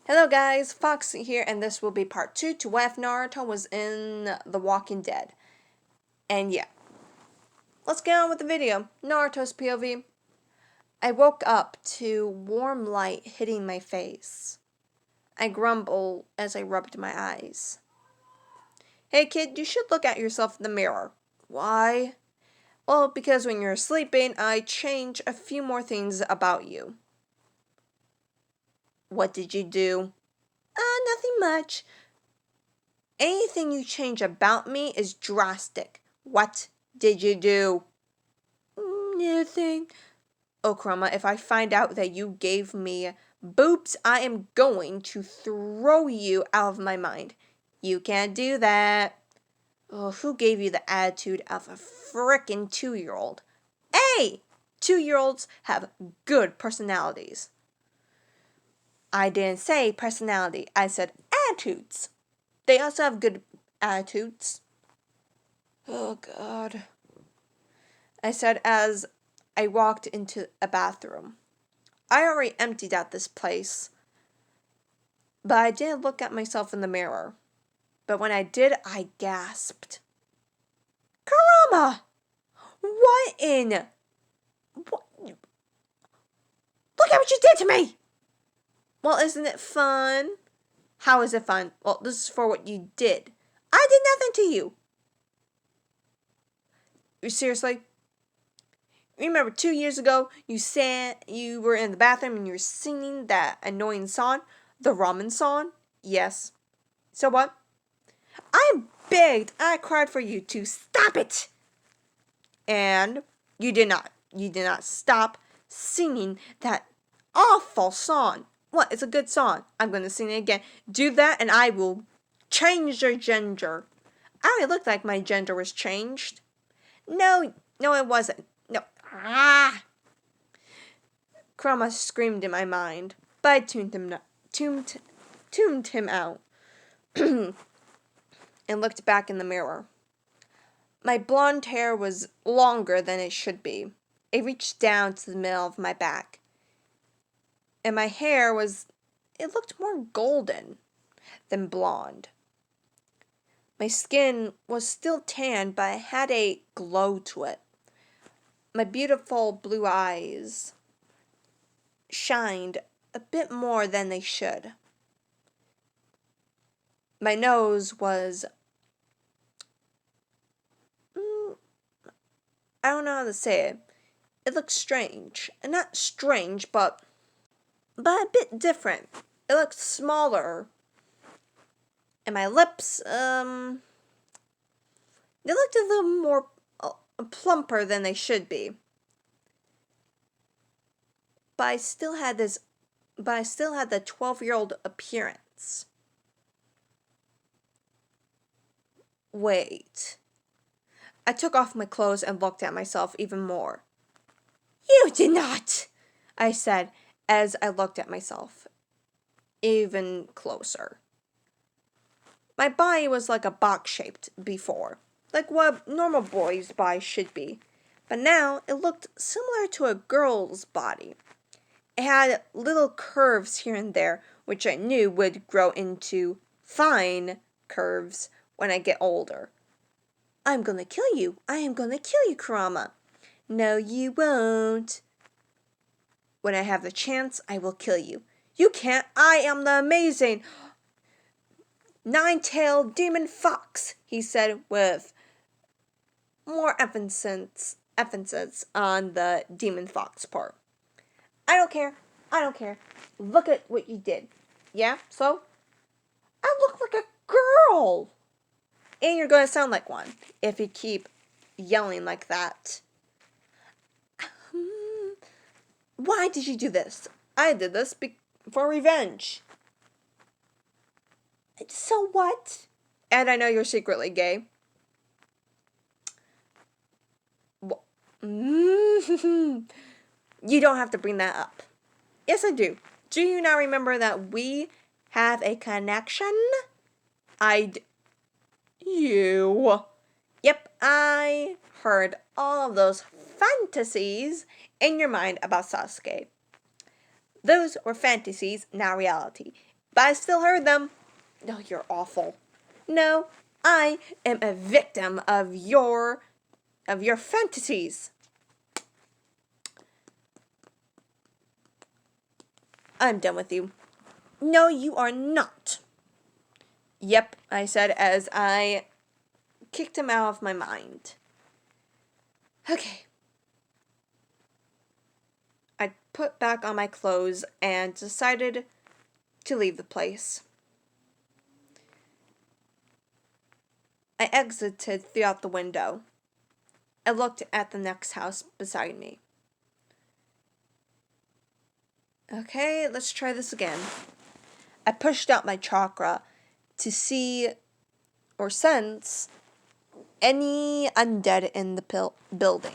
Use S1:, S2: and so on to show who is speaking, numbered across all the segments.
S1: Hello guys, Foxy here, and this will be part 2 to what if Naruto was in The Walking Dead. And yeah, let's get on with the video. Naruto's POV. I woke up to warm light hitting my face. I grumbled as I rubbed my eyes. Hey kid, you should look at yourself in the mirror. Why? Well, because when you're sleeping, I change a few more things about you. What did you do? Nothing much. Anything you change about me is drastic. What did you do? Nothing. Oh, Chroma, if I find out that you gave me boobs, I am going to throw you out of my mind. You can't do that. Oh, who gave you the attitude of a frickin' 2-year-old? Hey! 2-year-olds have good personalities. I didn't say personality, I said attitudes. They also have good attitudes. Oh, God. I said as I walked into a bathroom. I already emptied out this place, but I didn't look at myself in the mirror. But when I did, I gasped. Karama! What in? What? Look at what you did to me! Well, isn't it fun? How is it fun? Well, this is for what you did. I did nothing to you. Seriously? Remember 2 years ago, you were in the bathroom and you were singing that annoying song? The ramen song? Yes. So what? I begged, I cried for you to stop it. And you did not. You did not stop singing that awful song. What? It's a good song. I'm going to sing it again. Do that and I will change your gender. I already looked like my gender was changed. No, it wasn't. No. Ah! Chroma screamed in my mind, but I tuned him out and looked back in the mirror. My blonde hair was longer than it should be. It reached down to the middle of my back. And my hair it looked more golden than blonde. My skin was still tan, but it had a glow to it. My beautiful blue eyes shined a bit more than they should. My nose was, I don't know how to say it. It looked strange. Not strange, but a bit different. It looked smaller. And my lips, they looked a little more plumper than they should be. But I still had the 12-year-old appearance. Wait. I took off my clothes and looked at myself even more. You did not, I said as I looked at myself even closer. My body was like a box shaped before, like what a normal boy's body should be. But now it looked similar to a girl's body. It had little curves here and there, which I knew would grow into fine curves when I get older. I'm gonna kill you. I am gonna kill you, Kurama. No, you won't. When I have the chance, I will kill you. You can't. I am the amazing nine-tailed demon fox, he said with more emphasis on the demon fox part. I don't care. Look at what you did. Yeah, so? I look like a girl. And you're going to sound like one if you keep yelling like that. Why did you do this? I did this for revenge. So what? And I know you're secretly gay. You don't have to bring that up. Yes, I do. Do you now remember that we have a connection? You. Yep, I heard all of those fantasies in your mind about Sasuke. Those were fantasies, not reality. but I still heard them. No, you're awful. No, I am a victim of your fantasies. I'm done with you. No, you are not. Yep, I said as I kicked him out of my mind. Okay. I put back on my clothes and decided to leave the place. I exited throughout the window. I looked at the next house beside me. Okay, let's try this again. I pushed out my chakra to see or sense any undead in the building.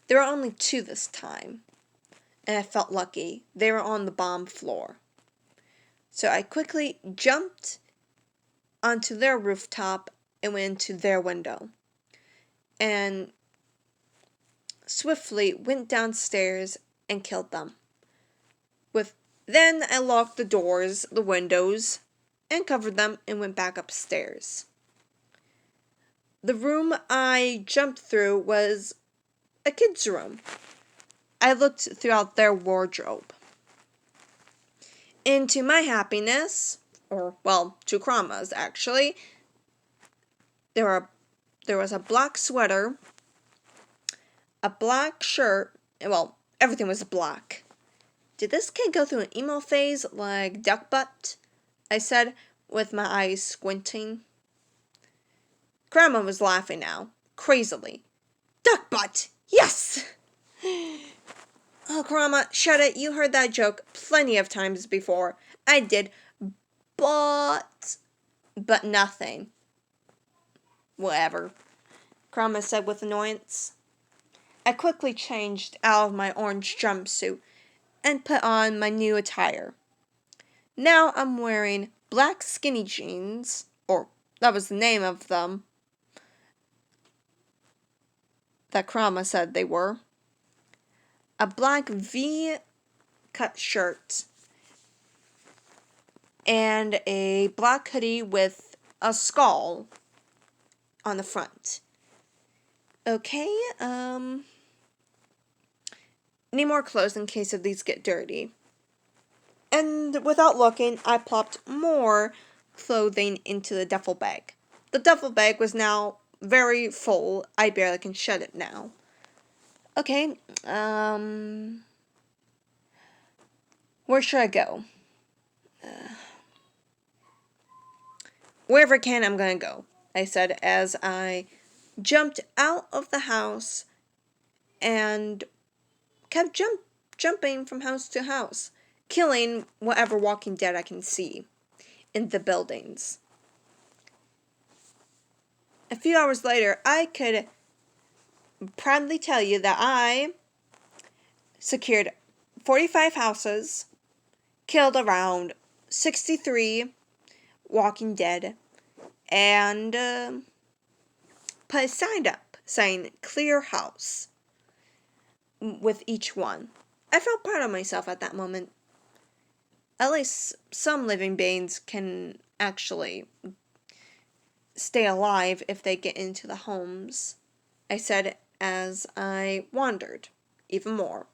S1: There were only 2 this time, and I felt lucky. They were on the bottom floor. So I quickly jumped onto their rooftop and went into their window, and swiftly went downstairs and killed them. Then I locked the doors, the windows, and covered them and went back upstairs. The room I jumped through was a kid's room. I looked throughout their wardrobe. And to my happiness, or well, to Krama's actually, there was a black sweater, a black shirt, well, everything was black. Did this kid go through an emo phase like Duck Butt? I said with my eyes squinting. Grandma was laughing now, crazily. Duck Butt! Yes! Oh, Grandma, shut it. You heard that joke plenty of times before. I did, but nothing. Whatever, Grandma said with annoyance. I quickly changed out of my orange jumpsuit and put on my new attire. Now I'm wearing black skinny jeans, or that was the name of them that Krama said they were, a black V-cut shirt, and a black hoodie with a skull on the front. Okay, need more clothes in case of these get dirty. And without looking, I plopped more clothing into the duffel bag. The duffel bag was now very full. I barely can shut it now. Okay, where should I go? Wherever I can, I'm gonna go, I said as I jumped out of the house and kept jumping from house to house, killing whatever walking dead I can see in the buildings. A few hours later, I could proudly tell you that I secured 45 houses, killed around 63 walking dead, and put a sign up saying clear house with each one. I felt proud of myself at that moment. At least some living beings can actually stay alive if they get into the homes, I said as I wandered even more.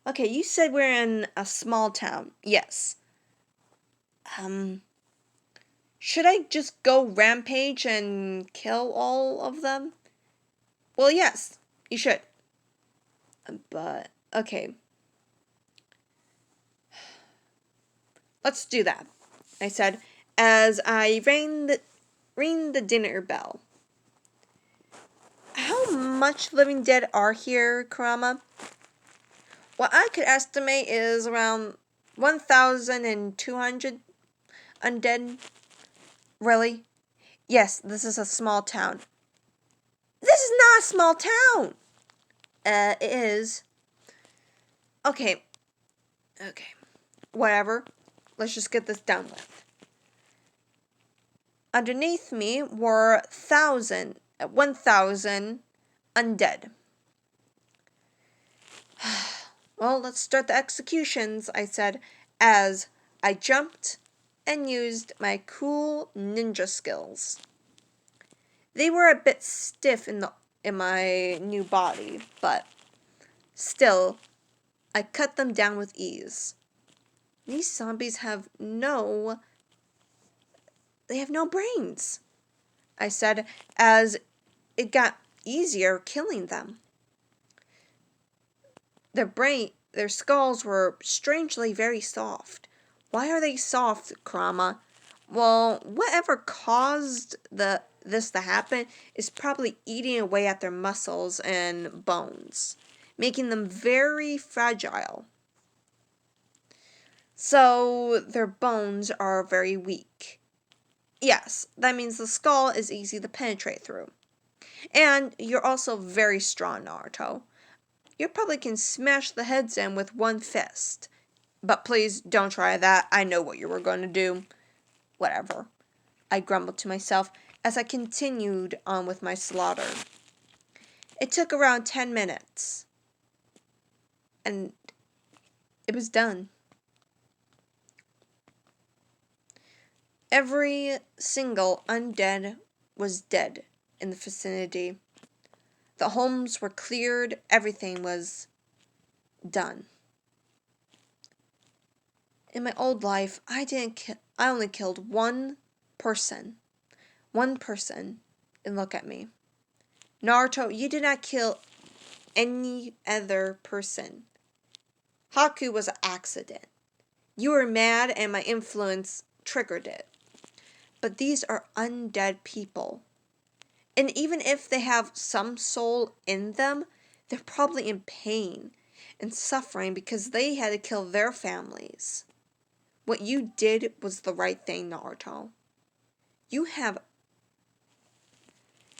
S1: Okay, you said we're in a small town. Yes. Should I just go rampage and kill all of them? Well, yes, you should. But, okay. Let's do that, I said as I rang the dinner bell. How much living dead are here, Karama? What I could estimate is around 1,200 undead. Really? Yes, this is a small town. This is not a small town! It is. Okay. Whatever. Let's just get this done with. Underneath me were 1,000 undead. Well, let's start the executions, I said, as I jumped and used my cool ninja skills. They were a bit stiff in my new body, but still, I cut them down with ease. These zombies have no brains, I said, as it got easier killing them. Their skulls were strangely very soft. Why are they soft, Krama? Well, whatever caused this to happen is probably eating away at their muscles and bones, making them very fragile. So their bones are very weak. Yes, that means the skull is easy to penetrate through. And you're also very strong, Naruto. You probably can smash the heads in with one fist. But please don't try that. I know what you were going to do. Whatever, I grumbled to myself as I continued on with my slaughter. It took around 10 minutes. And it was done. Every single undead was dead in the vicinity. The homes were cleared. Everything was done. In my old life, I only killed one person. One person. And look at me. Naruto, you did not kill any other person. Haku was an accident. You were mad and my influence triggered it. But these are undead people. And even if they have some soul in them, they're probably in pain and suffering because they had to kill their families. What you did was the right thing, Naruto. You have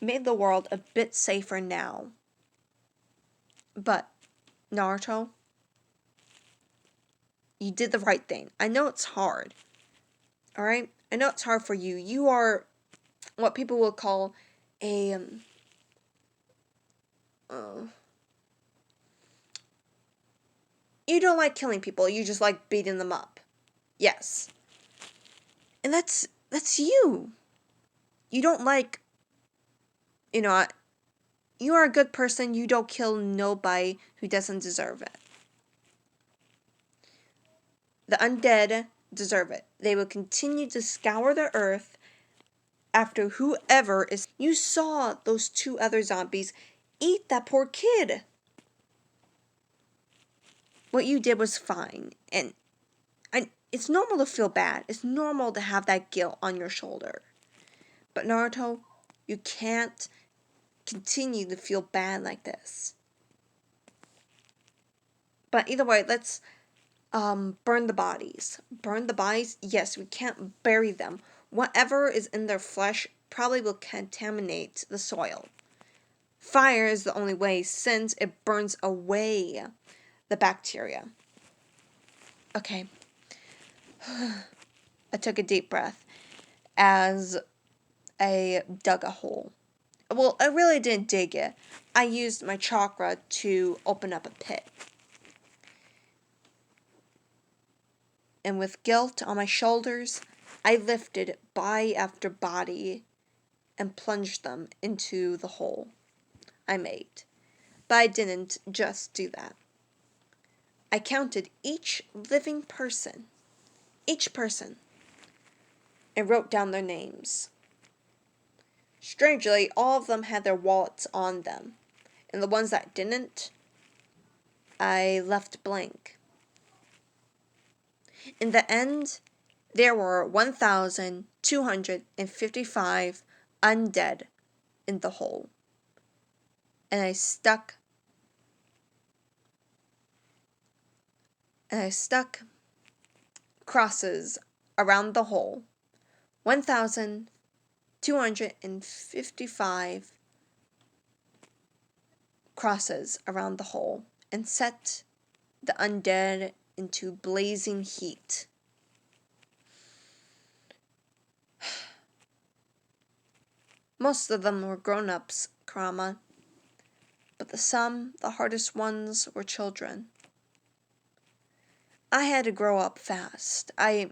S1: made the world a bit safer now. But, Naruto, you did the right thing. I know it's hard. Alright? I know it's hard for you. You are what people will call a you don't like killing people, you just like beating them up. Yes. And that's you. You don't like, you are a good person, you don't kill nobody who doesn't deserve it. The undead deserve it. They will continue to scour the earth after whoever is. You saw those two other zombies eat that poor kid. What you did was fine, and it's normal to feel bad. It's normal to have that guilt on your shoulder. But Naruto, you can't continue to feel bad like this. But either way, let's burn the bodies. Burn the bodies? Yes, we can't bury them. Whatever is in their flesh probably will contaminate the soil. Fire is the only way since it burns away the bacteria. Okay. I took a deep breath as I dug a hole. Well, I really didn't dig it. I used my chakra to open up a pit. And with guilt on my shoulders, I lifted body after body and plunged them into the hole I made. But I didn't just do that. I counted each living person, and wrote down their names. Strangely, all of them had their wallets on them, and the ones that didn't, I left blank. In the end, there were 1,255 undead in the hole, and I stuck crosses around the hole. 1,255 crosses around the hole, and set the undead into blazing heat. Most of them were grown-ups, Kurama, but the hardest ones were children. I had to grow up fast. It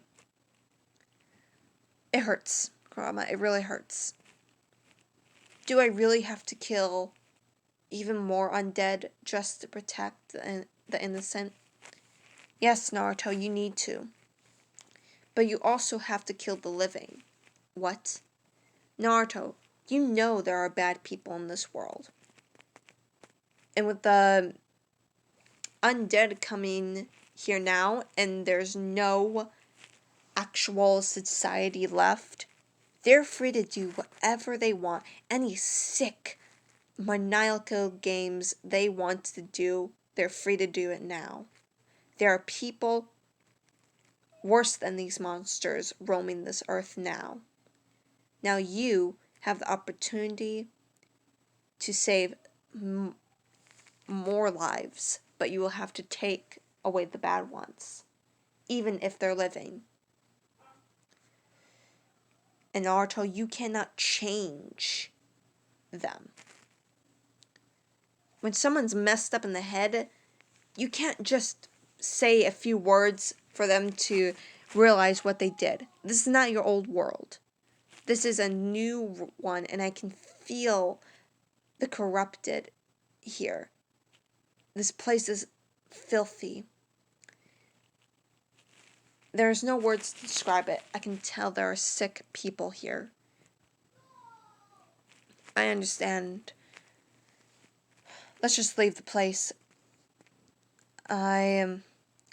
S1: hurts, Grandma. It really hurts. Do I really have to kill even more undead just to protect the innocent? Yes, Naruto, you need to. But you also have to kill the living. What? Naruto, you know there are bad people in this world. And with the undead coming here now, and there's no actual society left, they're free to do whatever they want. Any sick, maniacal games they want to do, they're free to do it now. There are people worse than these monsters roaming this earth now. Now you have the opportunity to save more lives, but you will have to take away the bad ones, even if they're living. And Naruto, you cannot change them. When someone's messed up in the head, you can't just say a few words for them to realize what they did. This is not your old world. This is a new one, and I can feel the corrupted here. This place is filthy. There's no words to describe it. I can tell there are sick people here. I understand. Let's just leave the place. I've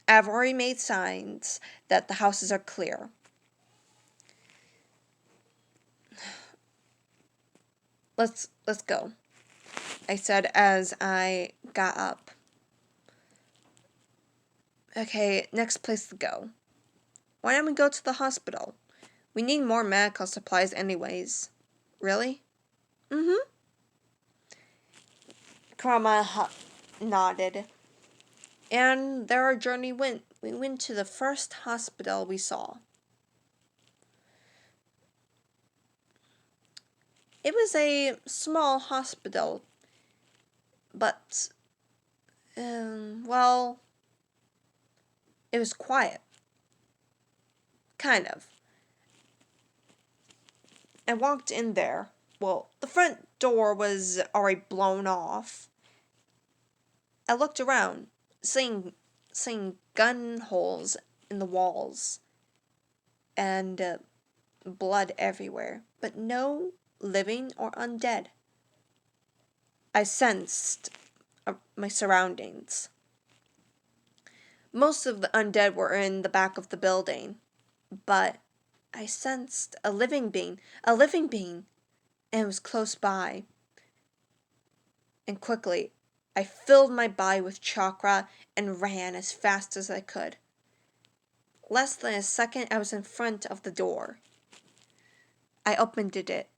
S1: already made signs that the houses are clear. Let's go, I said as I got up. Okay, next place to go. Why don't we go to the hospital? We need more medical supplies anyways. Really? Mm-hmm. Kurama nodded. And there our journey went. We went to the first hospital we saw. It was a small hospital, but, well, it was quiet. Kind of. I walked in there. Well, the front door was already blown off. I looked around, seeing gun holes in the walls and blood everywhere, but no living or undead. I sensed my surroundings. Most of the undead were in the back of the building, but I sensed a living being, and it was close by. And quickly, I filled my body with chakra and ran as fast as I could. Less than a second, I was in front of the door. I opened it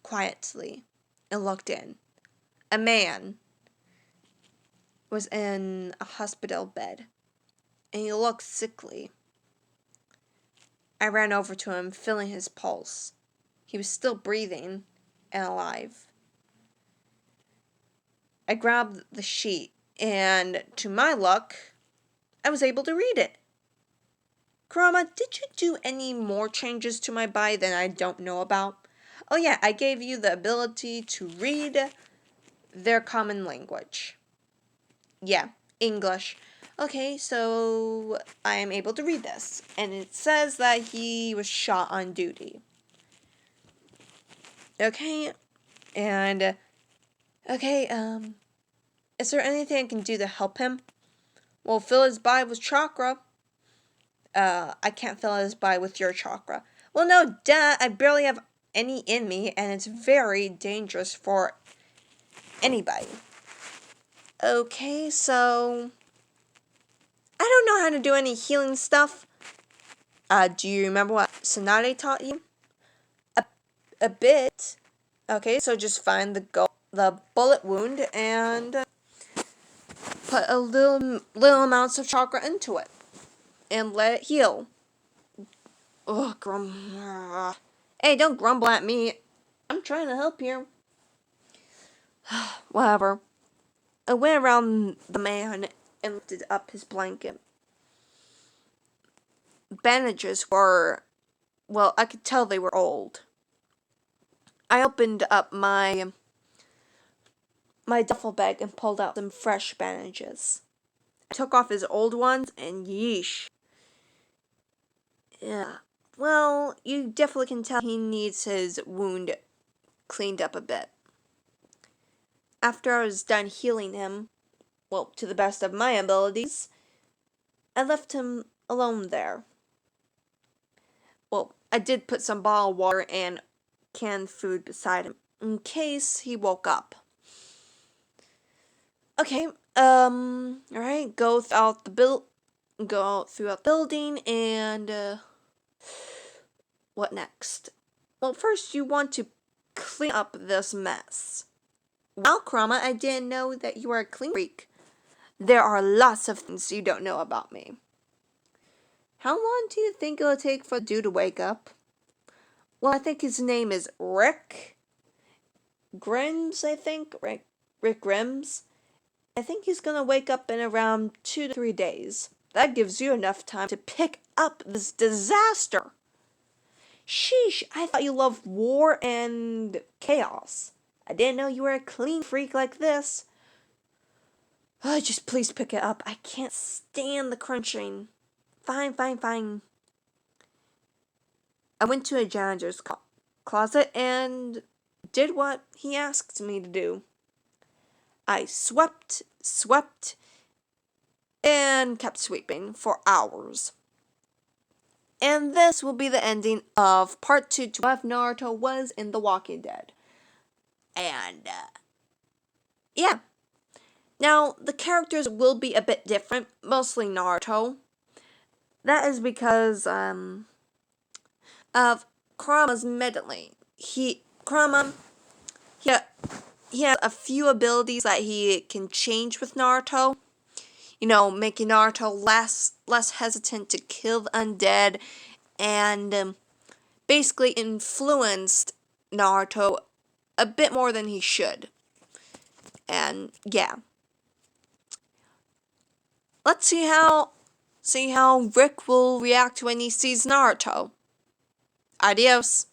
S1: quietly, and looked in. A man was in a hospital bed, and he looked sickly. I ran over to him, feeling his pulse. He was still breathing and alive. I grabbed the sheet, and to my luck, I was able to read it. Kurama, did you do any more changes to my body that I don't know about? Oh yeah, I gave you the ability to read their common language. Yeah, English. Okay, so I am able to read this. And it says that he was shot on duty. Okay, and, is there anything I can do to help him? Well, fill his body with chakra. I can't fill his body with your chakra. Well, no, duh, I barely have any in me, and it's very dangerous for anybody. Okay, so I don't know how to do any healing stuff. Do you remember what Tsunade taught you? A bit. Okay, so just find the bullet wound and put a little amounts of chakra into it and let it heal. Ugh, Hey, don't grumble at me. I'm trying to help here. Whatever. I went around the man and lifted up his blanket. bandages were, well, I could tell they were old. I opened up my duffel bag and pulled out some fresh bandages. I took off his old ones and yeesh. Yeah. Well, you definitely can tell he needs his wound cleaned up a bit. After I was done healing him, well, to the best of my abilities, I left him alone there. Well, I did put some bottled water and canned food beside him in case he woke up. Okay, alright, go throughout the building and what next? Well, first you want to clean up this mess. Well, Krama, I didn't know that you are a clean freak. There are lots of things you don't know about me. How long do you think it'll take for the dude to wake up? Well, I think his name is Rick Grims, I think. Rick Grims. I think he's gonna wake up in around 2 to 3 days. That gives you enough time to pick up this disaster. Sheesh, I thought you loved war and chaos. I didn't know you were a clean freak like this. Oh, just please pick it up. I can't stand the crunching. Fine. I went to a janitor's closet and did what he asked me to do. I swept, and kept sweeping for hours. And this will be the ending of part 2 to what Naruto was in The Walking Dead. And, yeah. Now, the characters will be a bit different, mostly Naruto. That is because, of Kurama's meddling. Kurama, he has a few abilities that he can change with Naruto. You know, making Naruto less hesitant to kill the undead, and basically influenced Naruto a bit more than he should. And yeah, let's see how Rick will react when he sees Naruto. Adios.